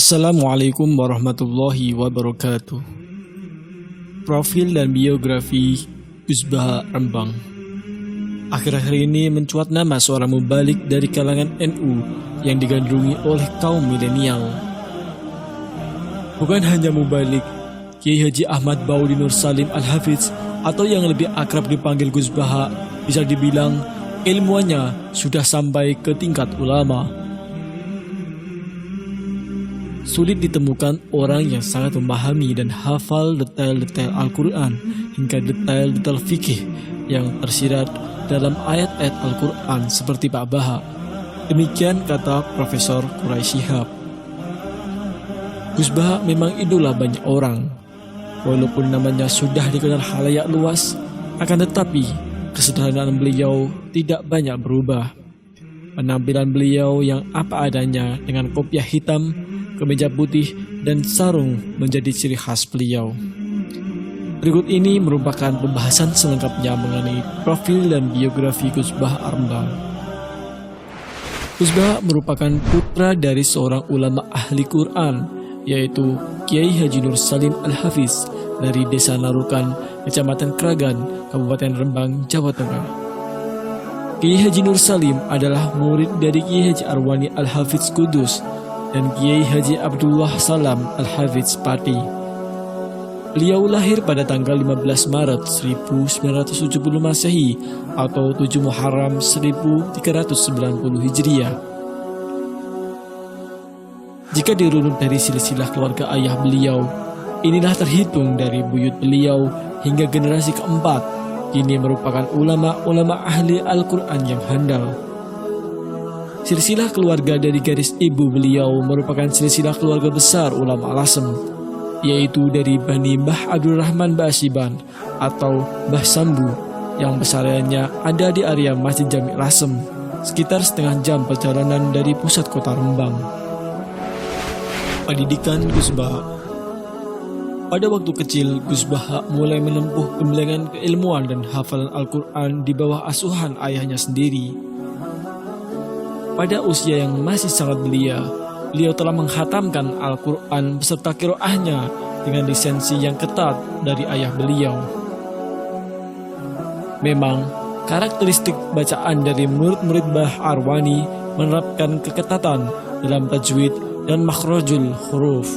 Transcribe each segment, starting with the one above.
Assalamualaikum warahmatullahi wabarakatuh. Profil dan biografi Gus Baha Rembang. Akhir-akhir ini mencuat nama seorang mubalik dari kalangan NU yang digandrungi oleh kaum milenial. Bukan hanya mubalik, Kiai Haji Ahmad Baudi Nur Salim Al-Hafiz atau yang lebih akrab dipanggil Gus Baha bisa dibilang ilmuannya sudah sampai ke tingkat ulama. Sulit ditemukan orang yang sangat memahami dan hafal detail-detail Al-Quran hingga detail-detail fikih yang tersirat dalam ayat-ayat Al-Quran seperti Pak Baha. Demikian kata Profesor Quraisy Shihab. Gus Baha memang idola banyak orang. Walaupun namanya sudah dikenal khalayak luas, akan tetapi kesederhanaan beliau tidak banyak berubah. Penampilan beliau yang apa adanya dengan kopiah hitam, kemeja putih, dan sarung menjadi ciri khas beliau. Berikut ini merupakan pembahasan selengkapnya mengenai profil dan biografi Gus Baha Rembang. Gus Baha merupakan putra dari seorang ulama ahli Quran, yaitu Kiai Haji Nur Salim Al-Hafiz dari Desa Narukan, Kecamatan Kragan, Kabupaten Rembang, Jawa Tengah. Kiai Haji Nur Salim adalah murid dari Kiai Haji Arwani Al-Hafiz Kudus dan Kiai Haji Abdullah Salam Al-Hafiz Pati. Beliau lahir pada tanggal 15 Maret 1970 Masehi atau 7 Muharram 1390 Hijriah. Jika dirunut dari silsilah keluarga ayah beliau, inilah terhitung dari buyut beliau hingga generasi keempat, kini merupakan ulama-ulama ahli Al-Quran yang handal. Silsilah keluarga dari garis ibu beliau merupakan silsilah keluarga besar ulama Lasem, yaitu dari Bani Mbah Abdul Rahman Ba'asiban atau Mbah Sambu yang besarnya ada di area Masjid Jami Lasem, sekitar setengah jam perjalanan dari pusat kota Rembang. Pendidikan Gus Baha. Pada waktu kecil, Gus Baha mulai menempuh gembelengan keilmuan dan hafalan Al-Quran di bawah asuhan ayahnya sendiri. Pada usia yang masih sangat belia, beliau telah menghatamkan Al-Quran beserta qiraahnya dengan lisensi yang ketat dari ayah beliau. Memang, karakteristik bacaan dari murid-murid Mbah Arwani menerapkan keketatan dalam tajwid dan makhrajul huruf.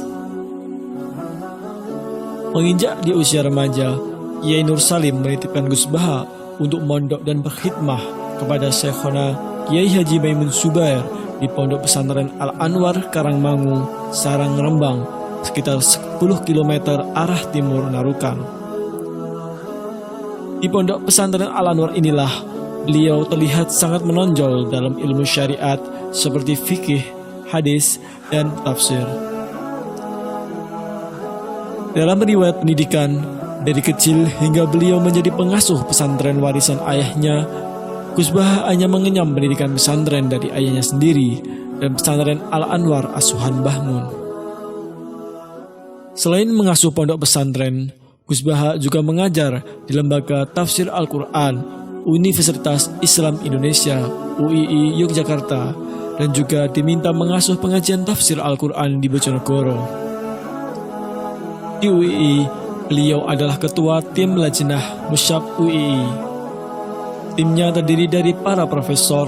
Menginjak di usia remaja, Kiai Nur Salim menitipkan Gus Baha untuk mondok dan berkhidmah kepada Syekhona Kiai Haji Maimun Subair di Pondok Pesantren Al-Anwar Karangmangu, Sarang Rembang, sekitar 10 km arah timur Narukan. Di Pondok Pesantren Al-Anwar inilah beliau terlihat sangat menonjol dalam ilmu syariat seperti fikih, hadis, dan tafsir. Dalam riwayat pendidikan, dari kecil hingga beliau menjadi pengasuh pesantren warisan ayahnya, Gus Baha hanya mengenyam pendidikan pesantren dari ayahnya sendiri dan pesantren Al-Anwar asuhan Mbah Mun. Selain mengasuh pondok pesantren, Gus Baha juga mengajar di Lembaga Tafsir Al-Quran Universitas Islam Indonesia UII Yogyakarta dan juga diminta mengasuh pengajian tafsir Al-Quran di Bojonegoro. Di UII, beliau adalah ketua tim Lajnah Musyab UII. Timnya terdiri dari para profesor,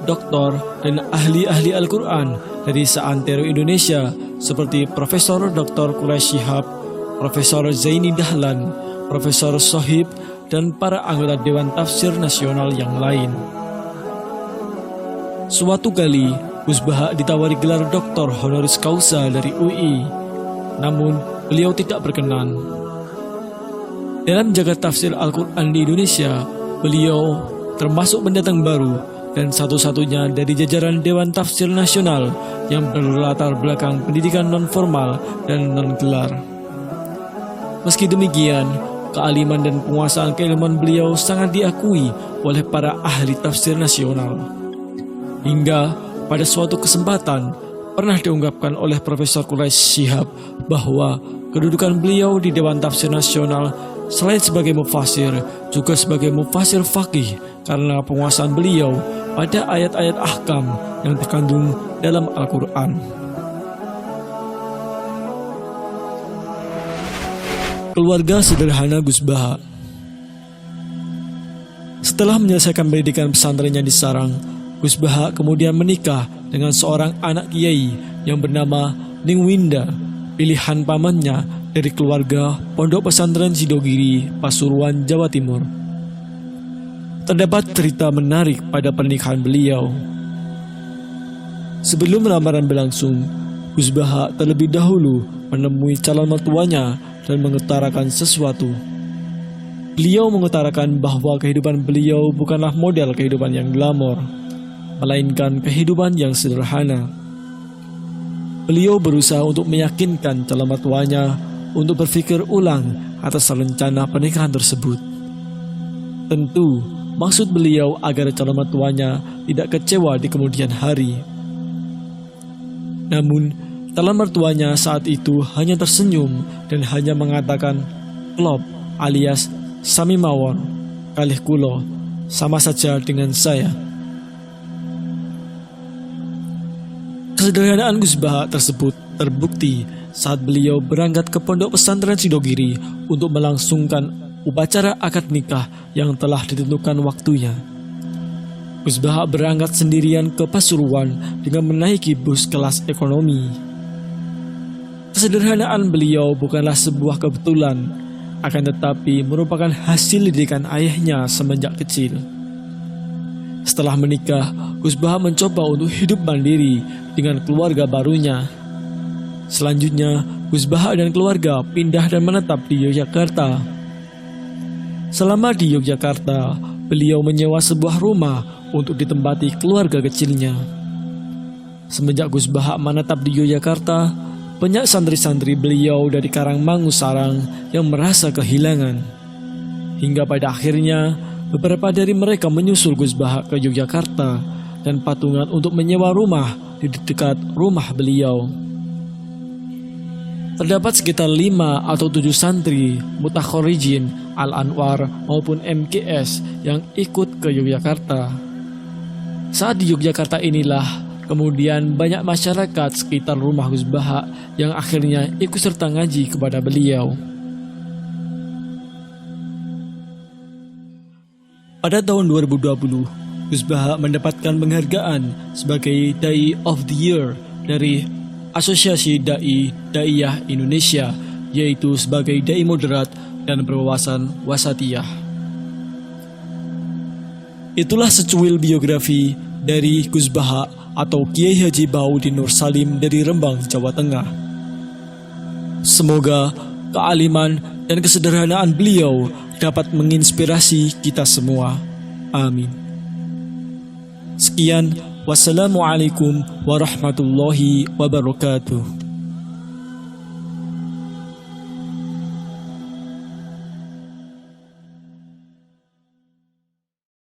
doktor, dan ahli-ahli Al-Quran dari seantero Indonesia seperti Profesor Dr. Quraisy Shihab, Profesor Zaini Dahlan, Profesor Sohib, dan para anggota Dewan Tafsir Nasional yang lain. Suatu kali, Gus Baha ditawari gelar Doktor Honoris Causa dari UI, namun beliau tidak berkenan. Dalam jagat tafsir Al-Quran di Indonesia, beliau termasuk pendatang baru dan satu-satunya dari jajaran Dewan Tafsir Nasional yang berlatar belakang pendidikan non-formal dan non-gelar. Meski demikian, kealiman dan penguasaan keilmuan beliau sangat diakui oleh para ahli tafsir nasional. Hingga pada suatu kesempatan, pernah diungkapkan oleh Profesor Quraisy Shihab bahwa kedudukan beliau di Dewan Tafsir Nasional selain sebagai mufasir, juga sebagai mufasir faqih karena penguasaan beliau pada ayat-ayat ahkam yang terkandung dalam Al-Quran. Keluarga sederhana Gus Baha. Setelah menyelesaikan pendidikan pesantrennya di Sarang, Gus Baha kemudian menikah dengan seorang anak kiai yang bernama Ning Winda, pilihan pamannya dari keluarga Pondok Pesantren Sidogiri, Pasuruan, Jawa Timur. Terdapat cerita menarik pada pernikahan beliau. Sebelum lamaran berlangsung, Gus Baha terlebih dahulu menemui calon mertuanya dan mengutarakan sesuatu. Beliau mengutarakan bahwa kehidupan beliau bukanlah model kehidupan yang glamor, melainkan kehidupan yang sederhana. Beliau berusaha untuk meyakinkan calon mertuanya untuk berpikir ulang atas rencana pernikahan tersebut. Tentu, maksud beliau agar calon mertuanya tidak kecewa di kemudian hari. Namun, calon mertuanya saat itu hanya tersenyum dan hanya mengatakan, "Klop alias sami mawon, kalih kulo, sama saja dengan saya." Kesederhanaan Gus Baha tersebut terbukti saat beliau berangkat ke Pondok Pesantren Sidogiri untuk melangsungkan upacara akad nikah yang telah ditentukan waktunya. Gus Baha berangkat sendirian ke Pasuruan dengan menaiki bus kelas ekonomi. Kesederhanaan beliau bukanlah sebuah kebetulan, akan tetapi merupakan hasil didikan ayahnya semenjak kecil. Setelah menikah, Gus Baha mencoba untuk hidup mandiri dengan keluarga barunya. Selanjutnya, Gus Baha dan keluarga pindah dan menetap di Yogyakarta. Selama di Yogyakarta, beliau menyewa sebuah rumah untuk ditempati keluarga kecilnya. Semenjak Gus Baha menetap di Yogyakarta, banyak santri-santri beliau dari Karangmangu Sarang yang merasa kehilangan. Hingga pada akhirnya, beberapa dari mereka menyusul Gus Baha ke Yogyakarta dan patungan untuk menyewa rumah di dekat rumah beliau. Terdapat sekitar 5 atau 7 santri Mutakhorijin, Al-Anwar maupun MKS yang ikut ke Yogyakarta. Saat di Yogyakarta inilah kemudian banyak masyarakat sekitar rumah Gus Baha yang akhirnya ikut serta ngaji kepada beliau. Pada tahun 2020, Gus Baha mendapatkan penghargaan sebagai Dai of the Year dari Asosiasi Daiyah Indonesia, yaitu sebagai dai moderat dan berwawasan wasatiyah. Itulah secuil biografi dari Gus Baha atau Kiai Haji Baudin Nur Salim dari Rembang, Jawa Tengah. Semoga kealiman dan kesederhanaan beliau dapat menginspirasi kita semua. Amin. Sekian, wassalamualaikum warahmatullahi wabarakatuh.